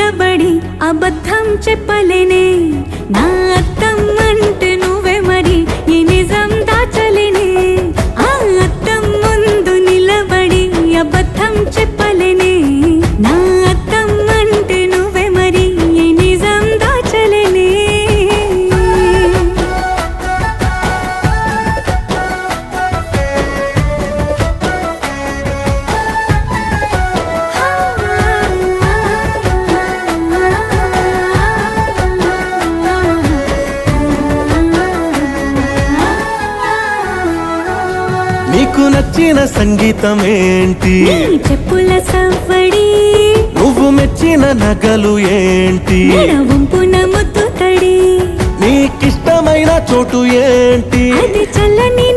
నిలబడి అబద్ధం చెప్పలేనే నా అద్దం అంటే నువ్వే మరి ఈ నిజం దాచలేనే ఆ అద్దం ముందు నిలబడి అబద్ధం చెప్పలేనే నా అద్దం అంటే నువ్వే మరి ఈ నిజం దాచలేనే నీకు నచ్చిన సంగీతం ఏంటి నీ చెప్పుల సవ్వడి నువ్వు మెచ్చిన నగలు ఏంటి వంపున ముద్దు తడి నీకిష్టమైన చోటు ఏంటి అది చల్లని